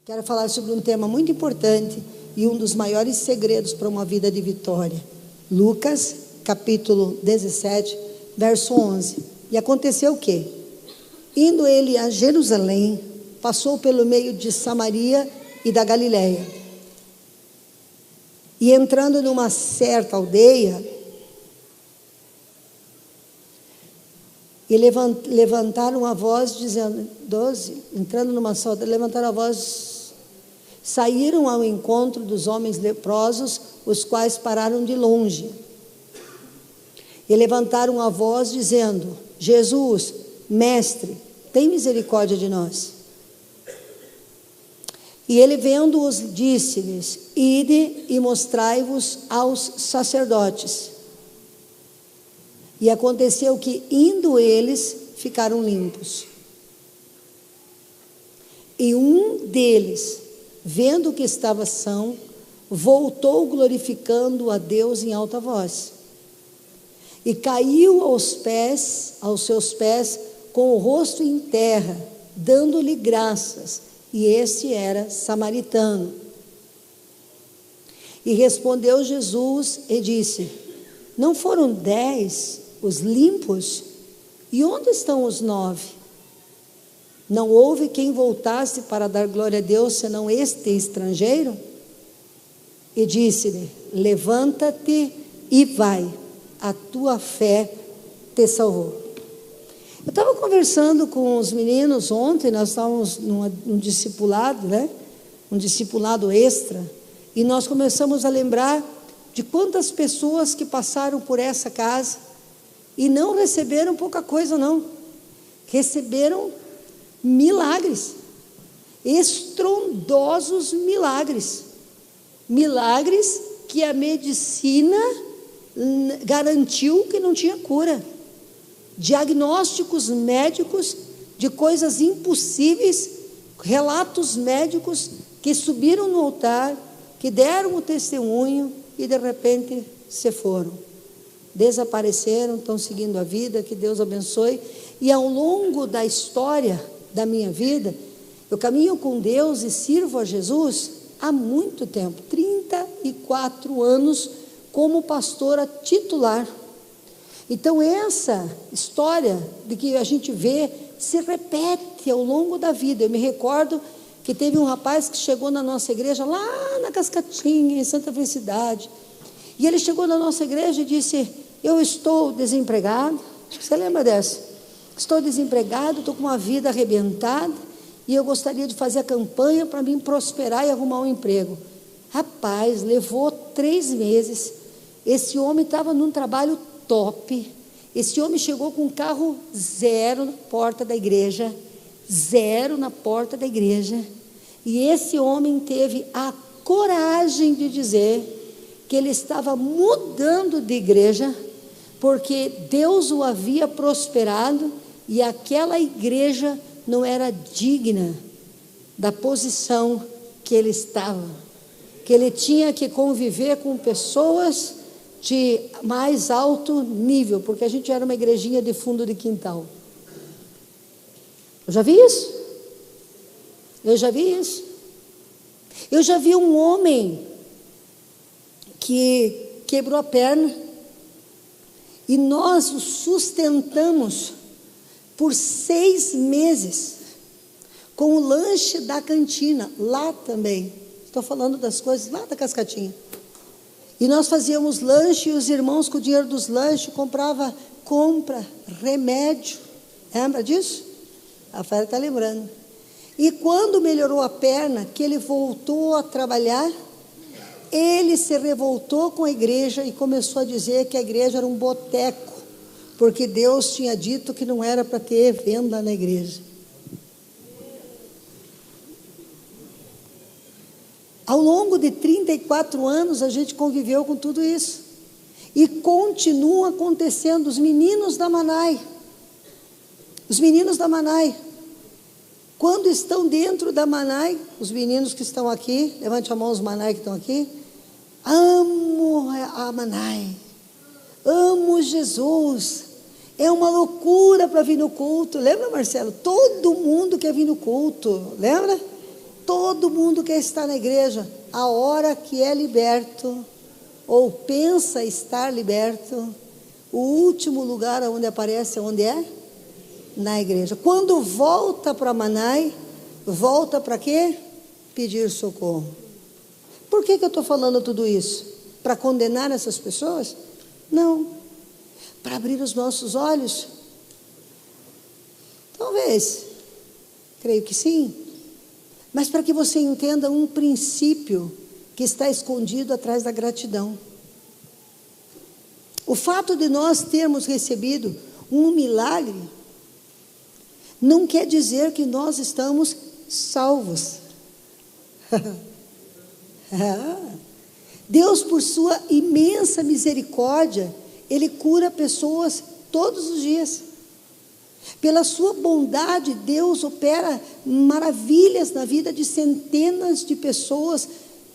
Quero falar sobre um tema muito importante e um dos maiores segredos para uma vida de vitória. Lucas, capítulo 17, verso 11. E aconteceu o quê? Indo ele a Jerusalém, passou pelo meio de Samaria e da Galileia. E entrando numa certa aldeia, e levantaram a voz dizendo, 12, entrando numa aldeia, levantaram a voz, saíram ao encontro dos homens leprosos, os quais pararam de longe. E levantaram a voz dizendo, Jesus, mestre, tem misericórdia de nós. E ele vendo-os, disse-lhes, ide e mostrai-vos aos sacerdotes. E aconteceu que, indo eles, ficaram limpos. E um deles, vendo que estava são, voltou glorificando a Deus em alta voz. E caiu aos seus pés, com o rosto em terra, dando-lhe graças. E este era samaritano. E respondeu Jesus e disse, não foram 10 os limpos? E onde estão os 9? Não houve quem voltasse para dar glória a Deus, senão este estrangeiro? E disse-lhe, levanta-te e vai, a tua fé te salvou. Eu estava conversando com os meninos ontem, nós estávamos num discipulado, né? Um discipulado extra, e nós começamos a lembrar de quantas pessoas que passaram por essa casa e não receberam pouca coisa não, receberam milagres, estrondosos milagres, milagres que a medicina garantiu que não tinha cura, diagnósticos médicos de coisas impossíveis, relatos médicos que subiram no altar, que deram o testemunho e de repente se foram, desapareceram, estão seguindo a vida, que Deus abençoe. E ao longo da história da minha vida, eu caminho com Deus e sirvo a Jesus há muito tempo, 34 anos como pastora titular. Então essa história de que a gente vê se repete ao longo da vida. Eu me recordo que teve um rapaz que chegou na nossa igreja lá na Cascatinha, em Santa Felicidade, e ele chegou na nossa igreja e disse, eu estou desempregado. Acho que você lembra dessa? Estou desempregado, estou com uma vida arrebentada e eu gostaria de fazer a campanha para mim prosperar e arrumar um emprego. Rapaz, levou 3 meses, esse homem estava num trabalho top, esse homem chegou com um carro 0 na porta da igreja, 0 na porta da igreja, e esse homem teve a coragem de dizer que ele estava mudando de igreja, porque Deus o havia prosperado, e aquela igreja não era digna da posição que ele estava, que ele tinha que conviver com pessoas de mais alto nível, porque a gente era uma igrejinha de fundo de quintal. Eu já vi isso. Eu já vi um homem que quebrou a perna e nós o sustentamos por 6 meses com o lanche da cantina, lá também. Estou falando das coisas lá da Cascatinha. E nós fazíamos lanche e os irmãos com o dinheiro dos lanches compra remédio. Lembra disso? A Rafaela está lembrando. E quando melhorou a perna, que ele voltou a trabalhar, ele se revoltou com a igreja e começou a dizer que a igreja era um boteco, porque Deus tinha dito que não era para ter venda na igreja. Ao longo de 34 anos, a gente conviveu com tudo isso. E continua acontecendo. Os meninos da Manai, quando estão dentro da Manai, os meninos que estão aqui, levante a mão os Manai que estão aqui, amo a Manai, amo Jesus, é uma loucura para vir no culto. Lembra, Marcelo? Todo mundo quer vir no culto, lembra? Todo mundo quer estar na igreja. A hora que é liberto, ou pensa estar liberto, o último lugar onde aparece, onde é? Na igreja. Quando volta para Manai, volta para quê? Pedir socorro. Por que eu estou falando tudo isso? Para condenar essas pessoas? Não. Para abrir os nossos olhos? Talvez. Creio que sim. Mas para que você entenda um princípio que está escondido atrás da gratidão. O fato de nós termos recebido um milagre não quer dizer que nós estamos salvos. Deus, por sua imensa misericórdia, Ele cura pessoas todos os dias. Pela sua bondade, Deus opera maravilhas na vida de centenas de pessoas,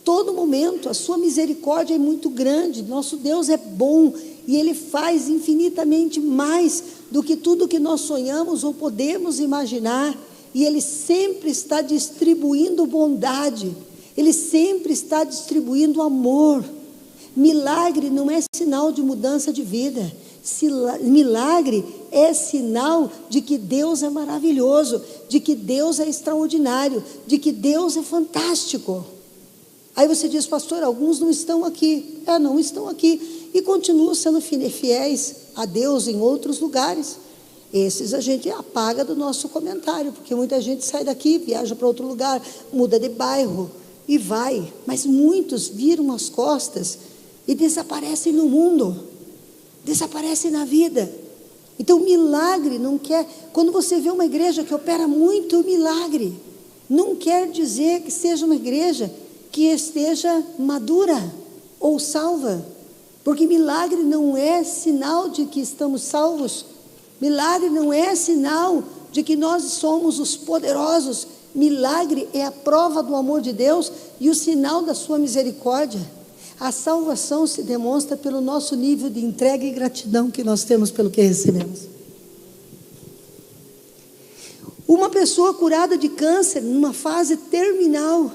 todo momento. A sua misericórdia é muito grande. Nosso Deus é bom e Ele faz infinitamente mais do que tudo que nós sonhamos ou podemos imaginar. E Ele sempre está distribuindo bondade, Ele sempre está distribuindo amor. Milagre não é sinal de mudança de vida. Milagre é sinal de que Deus é maravilhoso, de que Deus é extraordinário, de que Deus é fantástico. Aí você diz, pastor, alguns não estão aqui. Não estão aqui e continuam sendo fiéis a Deus em outros lugares. Esses a gente apaga do nosso comentário, porque muita gente sai daqui, viaja para outro lugar, muda de bairro e vai. Mas muitos viram as costas e desaparecem no mundo, desaparecem na vida. Então milagre não quer, quando você vê uma igreja que opera muito milagre, não quer dizer que seja uma igreja que esteja madura ou salva, porque milagre não é sinal de que estamos salvos. Milagre não é sinal de que nós somos os poderosos. Milagre é a prova do amor de Deus e o sinal da sua misericórdia. A salvação se demonstra pelo nosso nível de entrega e gratidão que nós temos pelo que recebemos. Uma pessoa curada de câncer numa fase terminal,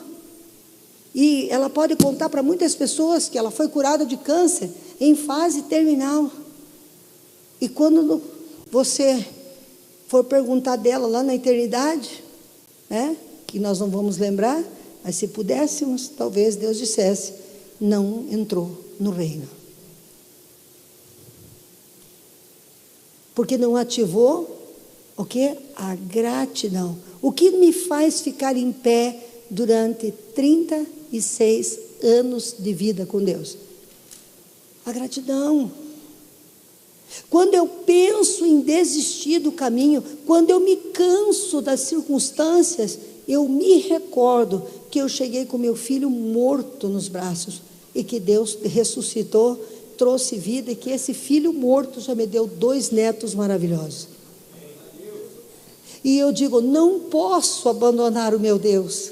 e ela pode contar para muitas pessoas que ela foi curada de câncer em fase terminal. E quando você for perguntar dela lá na eternidade, que nós não vamos lembrar, mas se pudéssemos, talvez Deus dissesse, não entrou no reino. Porque não ativou o quê? A gratidão. O que me faz ficar em pé durante 36 anos de vida com Deus? A gratidão. Quando eu penso em desistir do caminho, quando eu me canso das circunstâncias, eu me recordo que eu cheguei com meu filho morto nos braços e que Deus ressuscitou, trouxe vida e que esse filho morto já me deu 2 netos maravilhosos. E eu digo, não posso abandonar o meu Deus.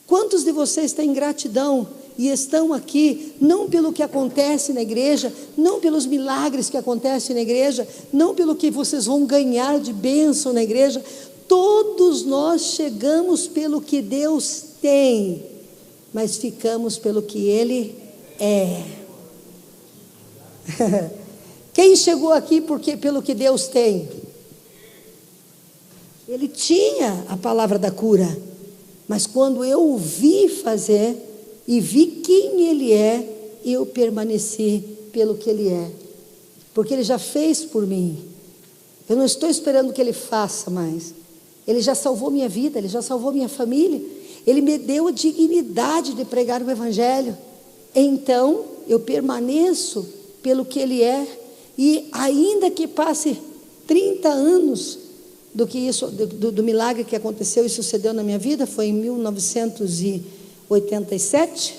Quantos de vocês têm gratidão e estão aqui, não pelo que acontece na igreja, não pelos milagres que acontecem na igreja, não pelo que vocês vão ganhar de bênção na igreja? Todos nós chegamos pelo que Deus tem, mas ficamos pelo que Ele é. Quem chegou aqui pelo que Deus tem? Ele tinha a palavra da cura, mas quando eu o vi fazer e vi quem Ele é, eu permaneci pelo que Ele é, porque Ele já fez por mim. Eu não estou esperando que Ele faça mais. Ele já salvou minha vida, Ele já salvou minha família, Ele me deu a dignidade de pregar o Evangelho. Então eu permaneço pelo que Ele é, e ainda que passe 30 anos do milagre que aconteceu e sucedeu na minha vida, foi em 1987,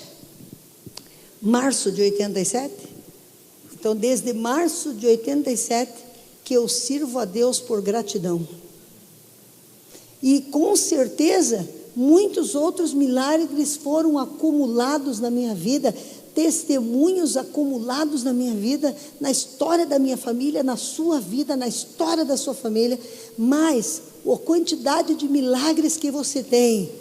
março de 87. Então desde março de 87 que eu sirvo a Deus por gratidão, e com certeza muitos outros milagres foram acumulados na minha vida, testemunhos acumulados na minha vida, na história da minha família, na sua vida, na história da sua família. Mas a quantidade de milagres que você tem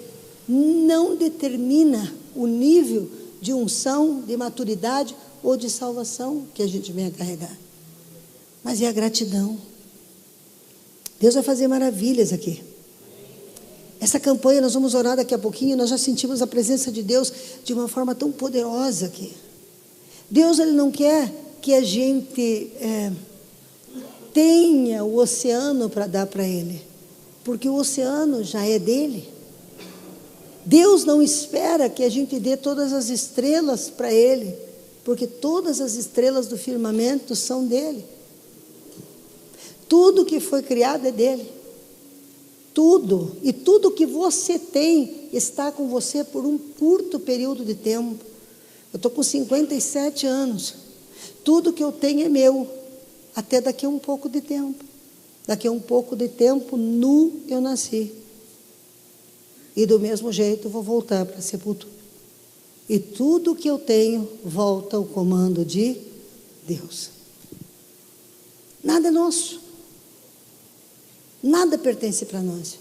não determina o nível de unção, de maturidade ou de salvação que a gente vem a carregar, mas é a gratidão. Deus vai fazer maravilhas aqui. Essa campanha, nós vamos orar daqui a pouquinho, nós já sentimos a presença de Deus de uma forma tão poderosa aqui. Deus, Ele não quer que a gente tenha o oceano para dar para Ele, porque o oceano já é dele. Deus não espera que a gente dê todas as estrelas para Ele, porque todas as estrelas do firmamento são dele. Tudo que foi criado é dele. Tudo, e tudo que você tem está com você por um curto período de tempo. Eu estou com 57 anos. Tudo que eu tenho é meu, até daqui a um pouco de tempo. Daqui a um pouco de tempo, nu eu nasci. E do mesmo jeito eu vou voltar para a sepultura. E tudo que eu tenho volta ao comando de Deus. Nada é nosso. Nada pertence para nós.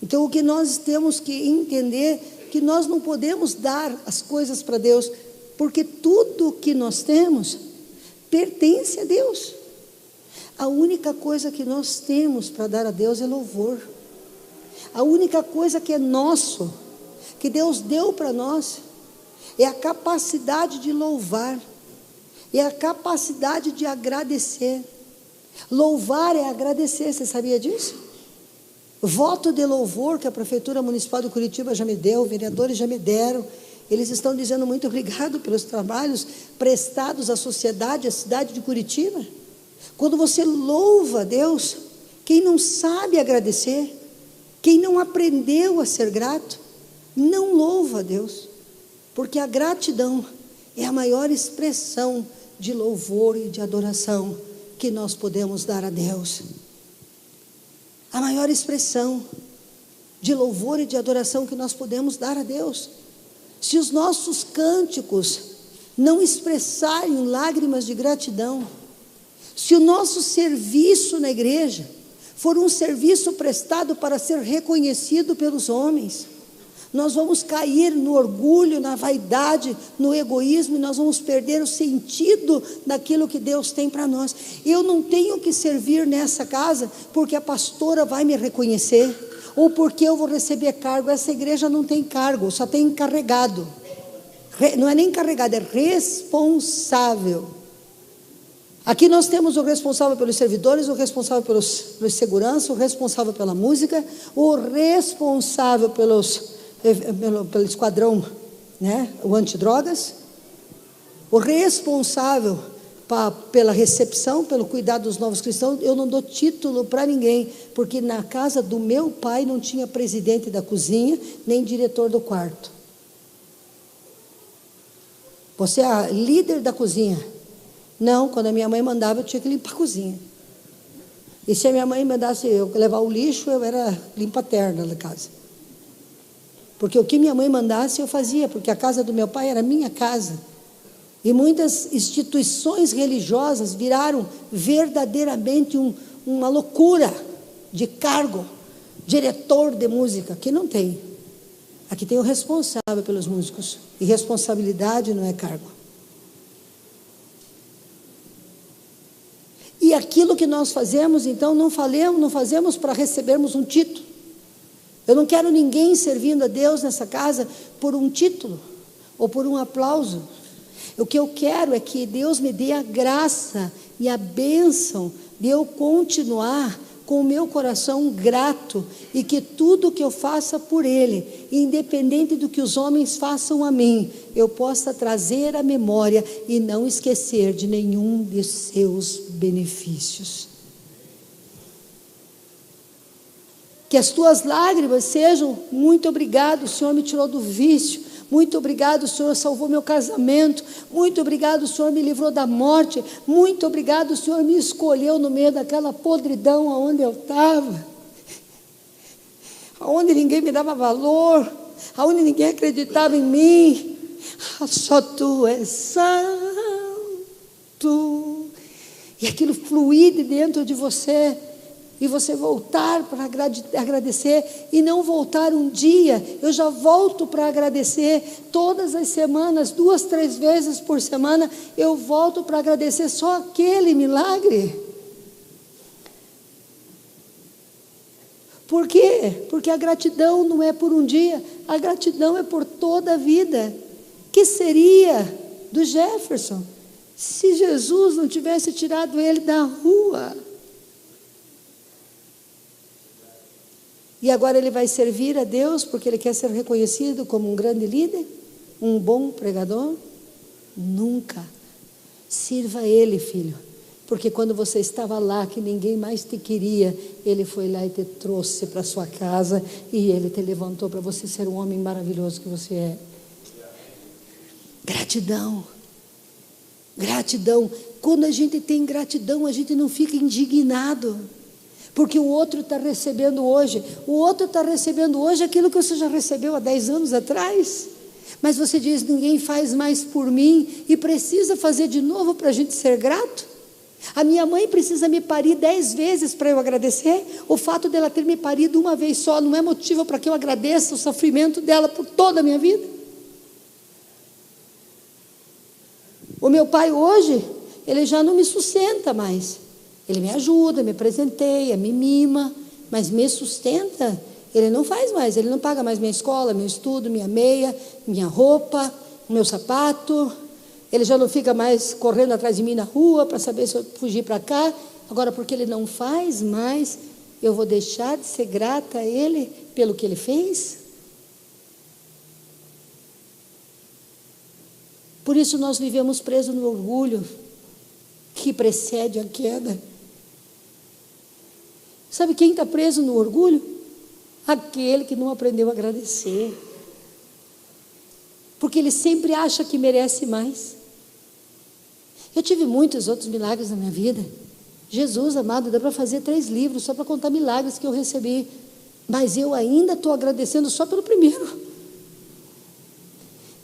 Então o que nós temos que entender, que nós não podemos dar as coisas para Deus, porque tudo que nós temos pertence a Deus. A única coisa que nós temos para dar a Deus é louvor. A única coisa que é nosso, que Deus deu para nós, é a capacidade de louvar, é a capacidade de agradecer. Louvar é agradecer, você sabia disso? Voto de louvor que a Prefeitura Municipal de Curitiba já me deu, vereadores já me deram, eles estão dizendo muito obrigado pelos trabalhos prestados à sociedade, à cidade de Curitiba. Quando você louva a Deus, quem não sabe agradecer, quem não aprendeu a ser grato, não louva a Deus, porque a gratidão é a maior expressão de louvor e de adoração que nós podemos dar a Deus. A maior expressão de louvor e de adoração que nós podemos dar a Deus. Se os nossos cânticos não expressarem lágrimas de gratidão, se o nosso serviço na igreja for um serviço prestado para ser reconhecido pelos homens, nós vamos cair no orgulho, na vaidade, no egoísmo, e nós vamos perder o sentido daquilo que Deus tem para nós. Eu não tenho que servir nessa casa porque a pastora vai me reconhecer, ou porque eu vou receber cargo. Essa igreja não tem cargo, só tem encarregado. Não é nem encarregado, é responsável. Aqui nós temos o responsável pelos servidores, o responsável pelos segurança, o responsável pela música, o responsável pelo esquadrão, né, o antidrogas, o responsável pela recepção, pelo cuidado dos novos cristãos. Eu não dou título para ninguém, porque na casa do meu pai não tinha presidente da cozinha, nem diretor do quarto. Você é a líder da cozinha? Não, quando a minha mãe mandava, eu tinha que limpar a cozinha. E se a minha mãe mandasse eu levar o lixo, eu era limpa-terra da casa. Porque o que minha mãe mandasse, eu fazia, porque a casa do meu pai era minha casa. E muitas instituições religiosas viraram verdadeiramente uma loucura de cargo, diretor de música, que não tem. Aqui tem o responsável pelos músicos, e responsabilidade não é cargo. E aquilo que nós fazemos, então, não fazemos para recebermos um título. Eu não quero ninguém servindo a Deus nessa casa por um título ou por um aplauso. O que eu quero é que Deus me dê a graça e a bênção de eu continuar com o meu coração grato, e que tudo que eu faça por Ele, independente do que os homens façam a mim, eu possa trazer à memória e não esquecer de nenhum de seus benefícios. Que as tuas lágrimas sejam: muito obrigado, o Senhor me tirou do vício, muito obrigado, o Senhor salvou meu casamento, muito obrigado, o Senhor me livrou da morte, muito obrigado, o Senhor me escolheu no meio daquela podridão aonde eu estava, aonde ninguém me dava valor, aonde ninguém acreditava em mim. Só Tu és santo. E aquilo fluir de dentro de você e você voltar para agradecer, e não voltar um dia. Eu já volto para agradecer todas as semanas, 2, 3 vezes por semana, eu volto para agradecer só aquele milagre. Por quê? Porque a gratidão não é por um dia, a gratidão é por toda a vida. Que seria do Jefferson se Jesus não tivesse tirado ele da rua? E agora ele vai servir a Deus porque ele quer ser reconhecido como um grande líder, um bom pregador? Nunca. Sirva a Ele, filho, porque quando você estava lá, que ninguém mais te queria, Ele foi lá e te trouxe para sua casa, e Ele te levantou para você ser o homem maravilhoso que você é. Gratidão. Gratidão. Quando a gente tem gratidão, a gente não fica indignado, porque o outro está recebendo hoje. O outro está recebendo hoje aquilo que você já recebeu há 10 anos atrás. Mas você diz, ninguém faz mais por mim, e precisa fazer de novo para a gente ser grato? A minha mãe precisa me parir 10 vezes para eu agradecer? O fato dela ter me parido uma vez só não é motivo para que eu agradeça o sofrimento dela por toda a minha vida? O meu pai hoje, ele já não me sustenta mais. Ele me ajuda, me presenteia, me mima, mas me sustenta, ele não faz mais. Ele não paga mais minha escola, meu estudo, minha meia, minha roupa, meu sapato. Ele já não fica mais correndo atrás de mim na rua para saber se eu fugir para cá. Agora, porque ele não faz mais, eu vou deixar de ser grata a ele pelo que ele fez? Por isso nós vivemos presos no orgulho que precede a queda. Sabe quem está preso no orgulho? Aquele que não aprendeu a agradecer. Porque ele sempre acha que merece mais. Eu tive muitos outros milagres na minha vida. Jesus, amado, dá para fazer 3 livros só para contar milagres que eu recebi. Mas eu ainda estou agradecendo só pelo primeiro.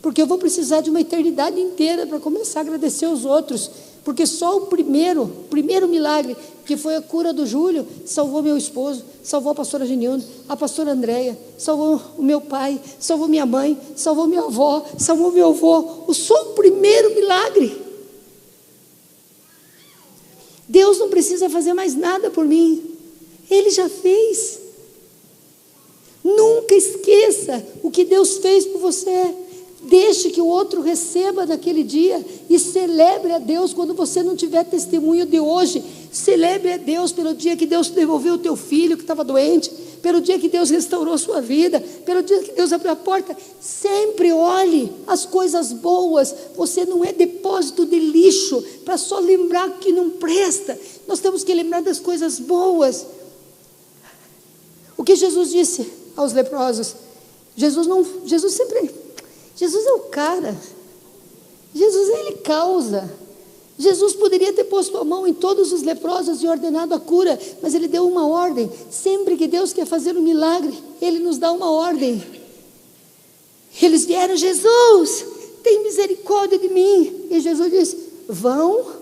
Porque eu vou precisar de uma eternidade inteira para começar a agradecer os outros. Porque só o primeiro milagre, que foi a cura do Júlio, salvou meu esposo, salvou a pastora Genilda, a pastora Andréia, salvou o meu pai, salvou minha mãe, salvou minha avó, salvou meu avô. Só o primeiro milagre. Deus não precisa fazer mais nada por mim. Ele já fez. Nunca esqueça o que Deus fez por você. Deixe que o outro receba naquele dia e celebre a Deus quando você não tiver testemunho de hoje. Celebre a Deus pelo dia que Deus devolveu o teu filho que estava doente, pelo dia que Deus restaurou sua vida, pelo dia que Deus abriu a porta. Sempre olhe as coisas boas. Você não é depósito de lixo para só lembrar que não presta. Nós temos que lembrar das coisas boas. O que Jesus disse aos leprosos? Jesus é o cara. Jesus, ele causa. Jesus poderia ter posto a mão em todos os leprosos e ordenado a cura, mas ele deu uma ordem. Sempre que Deus quer fazer um milagre, ele nos dá uma ordem. Eles vieram, Jesus, tem misericórdia de mim. E Jesus disse, vão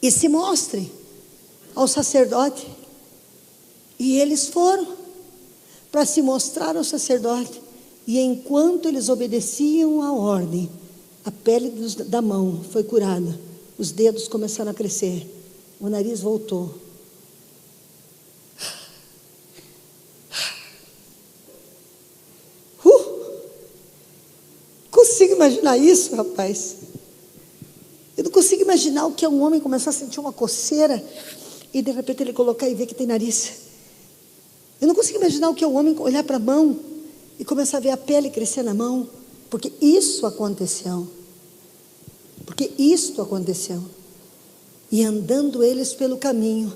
e se mostrem ao sacerdote. E eles foram para se mostrar ao sacerdote. E enquanto eles obedeciam à ordem, a pele da mão foi curada, os dedos começaram a crescer, o nariz voltou. Consigo imaginar isso, rapaz? Eu não consigo imaginar o que é um homem começar a sentir uma coceira e de repente ele colocar e ver que tem nariz. Eu não consigo imaginar o que é um homem olhar para a mão e começar a ver a pele crescer na mão, porque isso aconteceu. E andando eles pelo caminho,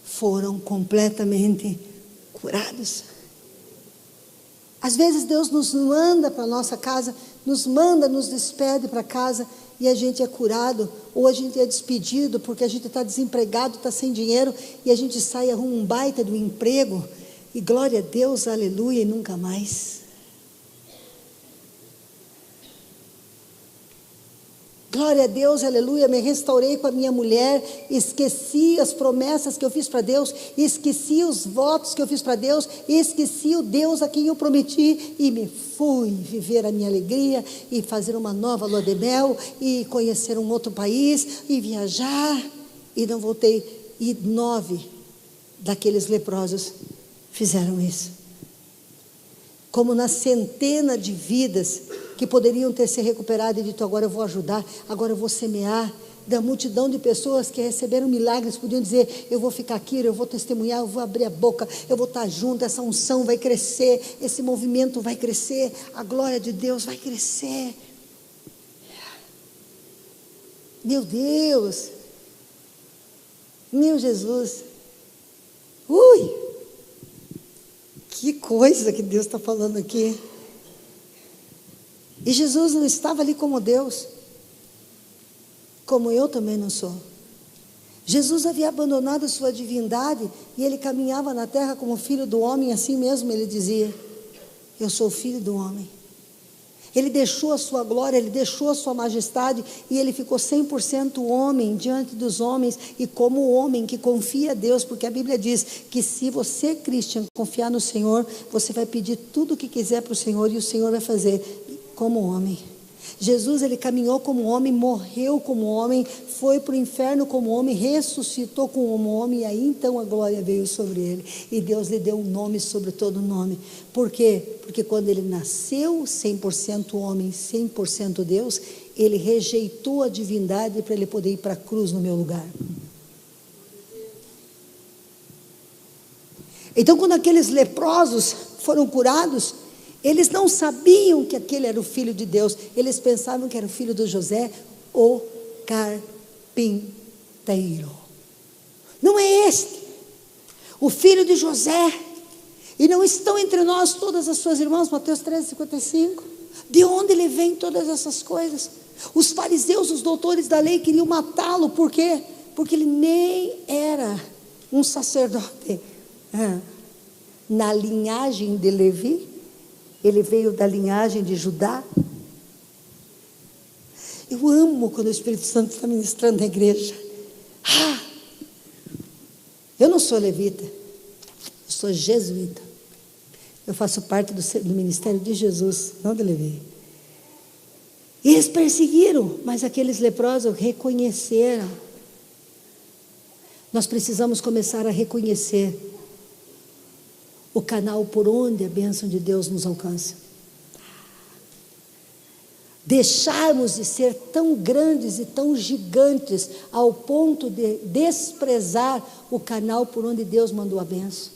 foram completamente curados. Às vezes Deus nos manda para a nossa casa, nos despede para casa, e a gente é curado, ou a gente é despedido, porque a gente está desempregado, está sem dinheiro, e a gente sai e arruma um baita do emprego, e glória a Deus, aleluia, e nunca mais. Glória a Deus, aleluia, me restaurei com a minha mulher, esqueci as promessas que eu fiz para Deus, esqueci os votos que eu fiz para Deus, esqueci o Deus a quem eu prometi e me fui viver a minha alegria e fazer uma nova lua de mel e conhecer um outro país e viajar e não voltei. E 9 daqueles leprosos fizeram isso. Como na centena de vidas que poderiam ter se recuperado e dito: agora eu vou ajudar, agora eu vou semear. Da multidão de pessoas que receberam milagres, podiam dizer: eu vou ficar aqui, eu vou testemunhar, eu vou abrir a boca, eu vou estar junto, essa unção vai crescer, esse movimento vai crescer, a glória de Deus vai crescer. Meu Deus, meu Jesus, que coisa que Deus está falando aqui. E Jesus não estava ali como Deus, como eu também não sou. Jesus havia abandonado sua divindade e ele caminhava na terra como filho do homem, assim mesmo ele dizia: eu sou filho do homem. Ele deixou a sua glória, ele deixou a sua majestade e ele ficou 100% homem diante dos homens e como homem que confia a Deus, porque a Bíblia diz que se você, Christian, confiar no Senhor, você vai pedir tudo o que quiser para o Senhor e o Senhor vai fazer como homem. Jesus, ele caminhou como homem, morreu como homem, foi para o inferno como homem, ressuscitou como homem, e aí então a glória veio sobre ele, e Deus lhe deu um nome sobre todo nome. Por quê? Porque quando ele nasceu 100% homem, 100% Deus, ele rejeitou a divindade para ele poder ir para a cruz no meu lugar. Então, quando aqueles leprosos foram curados, eles não sabiam que aquele era o filho de Deus, eles pensavam que era o filho do José, o carpinteiro. Não é este, o filho de José, e não estão entre nós todas as suas irmãs, Mateus 13:55. De onde ele vem todas essas coisas? Os fariseus, os doutores da lei queriam matá-lo, por quê? Porque ele nem era um sacerdote. Na linhagem de Levi, ele veio da linhagem de Judá. Eu amo quando o Espírito Santo está ministrando na igreja. Eu não sou levita, eu sou jesuíta. Eu faço parte do ministério de Jesus, não de Levi. E eles perseguiram, mas aqueles leprosos reconheceram. Nós precisamos começar a reconhecer o canal por onde a bênção de Deus nos alcança. Deixarmos de ser tão grandes e tão gigantes ao ponto de desprezar o canal por onde Deus mandou a bênção.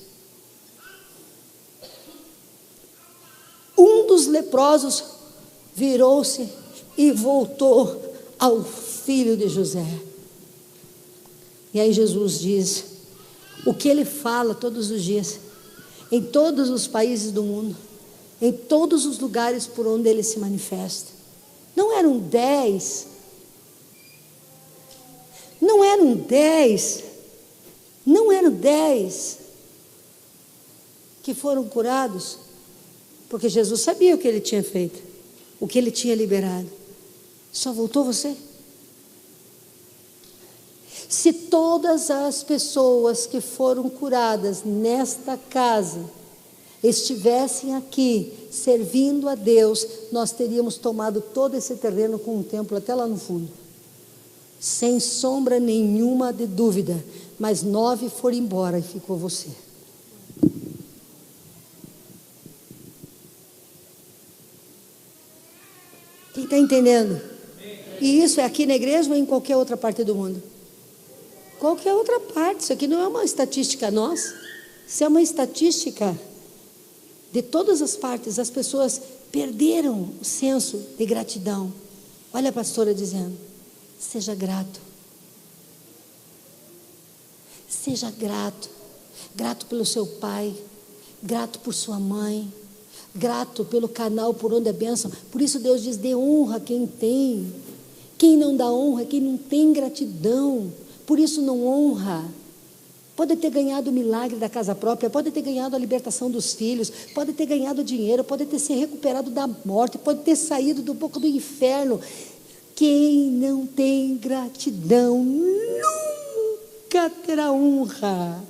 Um dos leprosos virou-se e voltou ao filho de José. E aí Jesus diz o que ele fala todos os dias, em todos os países do mundo, em todos os lugares por onde ele se manifesta. Não eram 10, não eram 10 que foram curados, porque Jesus sabia o que ele tinha feito, o que ele tinha liberado. Só voltou você? Se todas as pessoas que foram curadas nesta casa estivessem aqui servindo a Deus, nós teríamos tomado todo esse terreno com um templo até lá no fundo, sem sombra nenhuma de dúvida. Mas 9 foram embora e ficou você. Quem está entendendo? E isso é aqui na igreja ou em qualquer outra parte do mundo? Qualquer outra parte. Isso aqui não é uma estatística nossa, isso é uma estatística de todas as partes. As pessoas perderam o senso de gratidão. Olha a pastora dizendo: seja grato, seja grato, grato pelo seu pai, grato por sua mãe, grato pelo canal por onde é bênção. Por isso Deus diz: dê honra a quem tem. Quem não dá honra é quem não tem gratidão, por isso não honra. Pode ter ganhado o milagre da casa própria, pode ter ganhado a libertação dos filhos, pode ter ganhado dinheiro, pode ter se recuperado da morte, pode ter saído do pouco do inferno. Quem não tem gratidão nunca terá honra.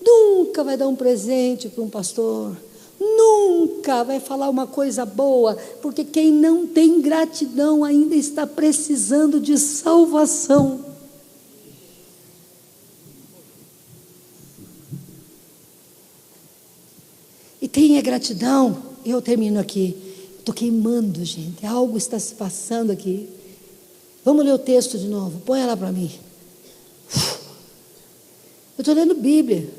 Nunca vai dar um presente para um pastor. Nunca vai falar uma coisa boa, porque quem não tem gratidão ainda está precisando de salvação. E tenha gratidão. Eu termino aqui. Estou queimando, gente. Algo está se passando aqui. Vamos ler o texto de novo. Põe lá para mim. Eu estou lendo Bíblia.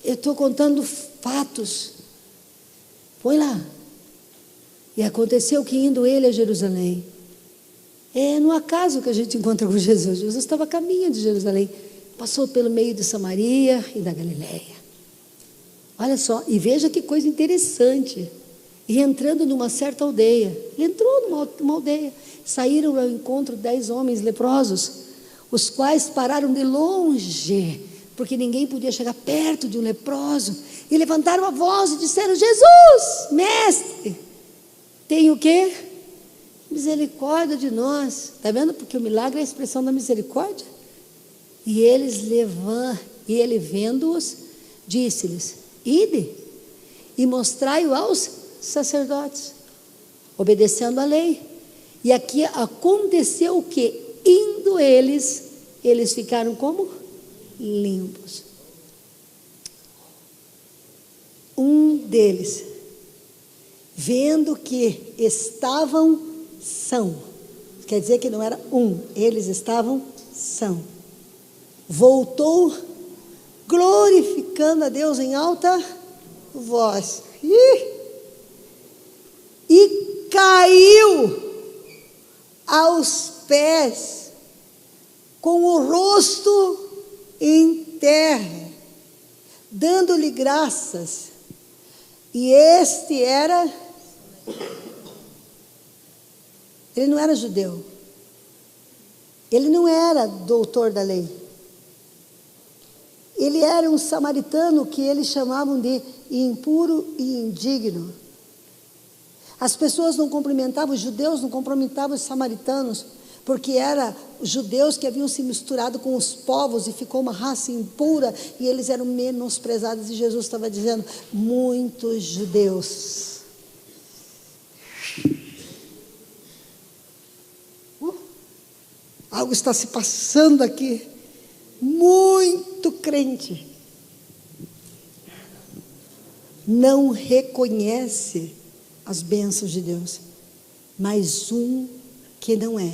Eu estou contando fatos. Põe lá. E aconteceu que indo ele a Jerusalém. É no acaso que a gente encontra com Jesus. Jesus estava a caminho de Jerusalém. Passou pelo meio de Samaria e da Galileia. Olha só, e veja que coisa interessante. E entrando numa certa aldeia. Ele entrou numa aldeia. Saíram ao encontro 10 homens leprosos, os quais pararam de longe, porque ninguém podia chegar perto de um leproso, e levantaram a voz e disseram: Jesus, mestre, tem o quê? Misericórdia de nós. Está vendo? Porque o milagre é a expressão da misericórdia. E ele vendo-os, disse-lhes: ide e mostrai-o aos sacerdotes, obedecendo a lei. E aqui aconteceu o que? Indo eles ficaram como? Limpos. Um deles, vendo que estavam são, quer dizer que não era um, eles estavam são, voltou glorificando a Deus em alta voz, e caiu aos pés, com o rosto em terra, dando-lhe graças. E ele não era judeu, ele não era doutor da lei, ele era um samaritano que eles chamavam de impuro e indigno. As pessoas não cumprimentavam, os judeus não cumprimentavam os samaritanos, porque eram os judeus que haviam se misturado com os povos e ficou uma raça impura, e eles eram menosprezados, e Jesus estava dizendo: muitos judeus algo está se passando aqui, muito crente não reconhece as bênçãos de Deus, mas um que não é.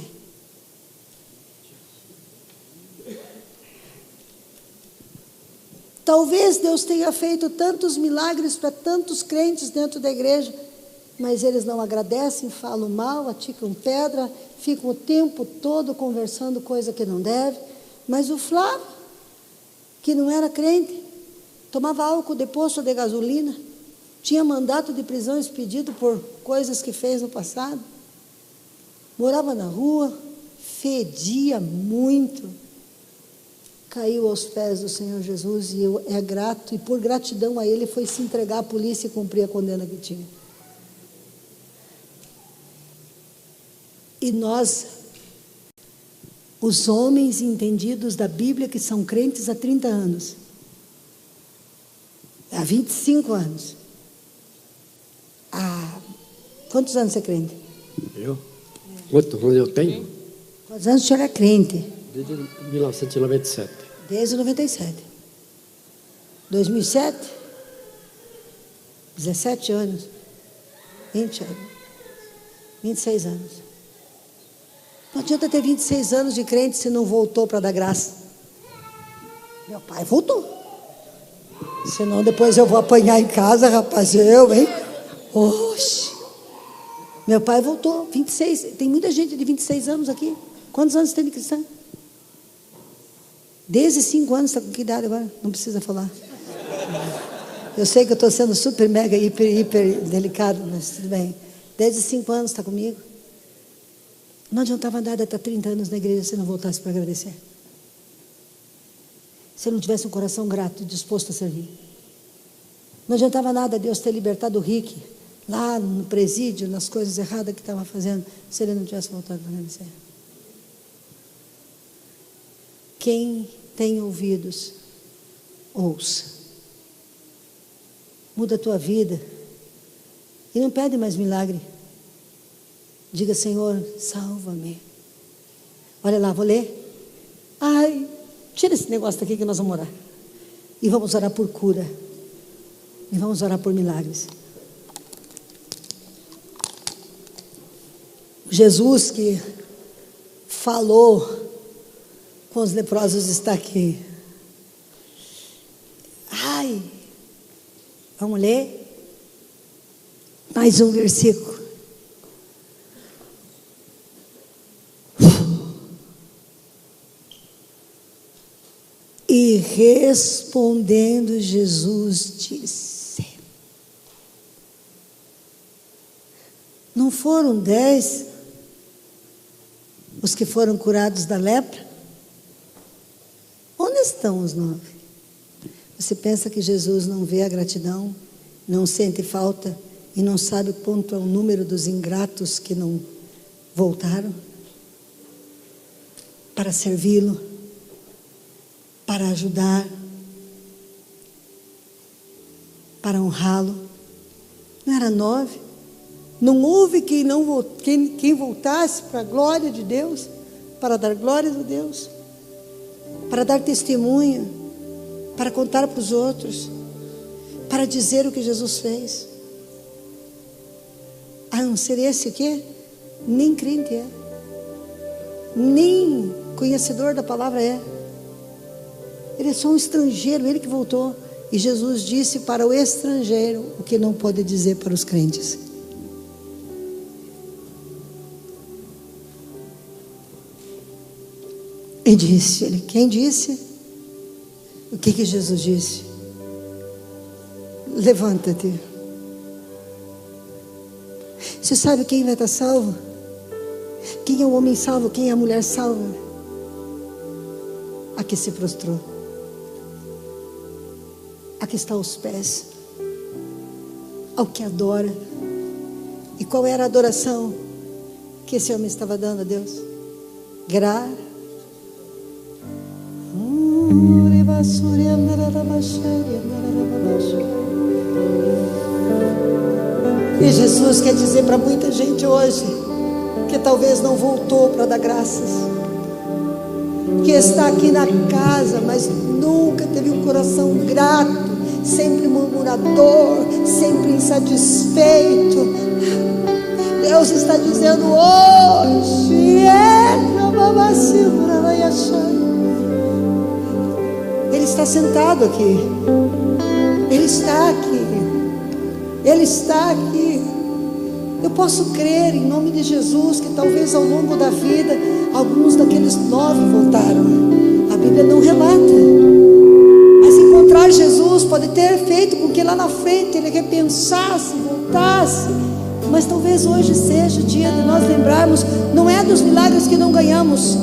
Talvez Deus tenha feito tantos milagres para tantos crentes dentro da igreja, mas eles não agradecem, falam mal, aticam pedra, ficam o tempo todo conversando coisa que não deve. Mas o Flávio, que não era crente, tomava álcool de posto de gasolina, tinha mandato de prisão expedido por coisas que fez no passado, morava na rua, fedia muito, caiu aos pés do Senhor Jesus, e é grato, e por gratidão a ele foi se entregar à polícia e cumprir a condena que tinha. E nós, os homens entendidos da Bíblia, que são crentes há 30 anos, há 25 anos, quantos anos você é crente? Eu? Quantos anos eu tenho? Quantos anos o senhor é crente? Desde 1997. Desde 97. 2007? 17 anos. 20 anos. 26 anos. Não adianta ter 26 anos de crente se não voltou para dar graça. Meu pai voltou. Senão depois eu vou apanhar em casa, rapaz, hein? Oxe. Meu pai voltou, 26, tem muita gente de 26 anos aqui. Quantos anos tem de cristão? Desde 5 anos, está com que idade agora? Não precisa falar. Eu sei que eu estou sendo super, mega, hiper delicado, mas tudo bem. Desde 5 anos está comigo. Não adiantava nada estar 30 anos na igreja se não voltasse para agradecer. Se não tivesse um coração grato e disposto a servir. Não adiantava nada Deus ter libertado o Rick lá no presídio, nas coisas erradas que estava fazendo, se ele não tivesse voltado para vencer. Quem tem ouvidos, ouça. Muda a tua vida. E não pede mais milagre. Diga: Senhor, salva-me. Olha lá, vou ler. Ai, tira esse negócio daqui que nós vamos orar. E vamos orar por cura. E vamos orar por milagres. Jesus que falou com os leprosos está aqui. Ai, vamos ler mais um versículo. E respondendo Jesus disse: não foram 10 os que foram curados da lepra? Onde estão os 9? Você pensa que Jesus não vê a gratidão, não sente falta e não sabe quanto é o número dos ingratos que não voltaram para servi-lo, para ajudar, para honrá-lo? Não era 9? Não houve quem voltasse para a glória de Deus, para dar glória a Deus, para dar testemunho, para contar para os outros, para dizer o que Jesus fez. A não ser esse o quê? Nem crente é, nem conhecedor da palavra é. Ele é só um estrangeiro, ele que voltou. E Jesus disse para o estrangeiro o que não pode dizer para os crentes. E disse ele, quem disse? O que Jesus disse? Levanta-te. Você sabe quem vai estar salvo? Quem é o homem salvo? Quem é a mulher salva? A que se prostrou, a que está aos pés, ao que adora. E qual era a adoração que esse homem estava dando a Deus? E Jesus quer dizer para muita gente hoje que talvez não voltou para dar graças, que está aqui na casa, mas nunca teve um coração grato, sempre murmurador, sempre insatisfeito. Deus está dizendo hoje: Ele está sentado aqui, Ele está aqui, Ele está aqui. Eu posso crer em nome de Jesus que talvez ao longo da vida alguns daqueles 9 voltaram. A Bíblia não relata, mas encontrar Jesus pode ter feito com que lá na frente ele repensasse, voltasse. Mas talvez hoje seja o dia de nós lembrarmos, não é dos milagres que não ganhamos,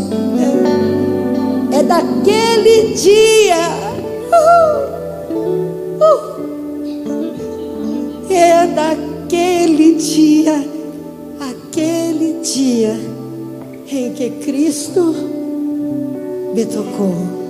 é daquele dia, é daquele dia, aquele dia em que Cristo me tocou.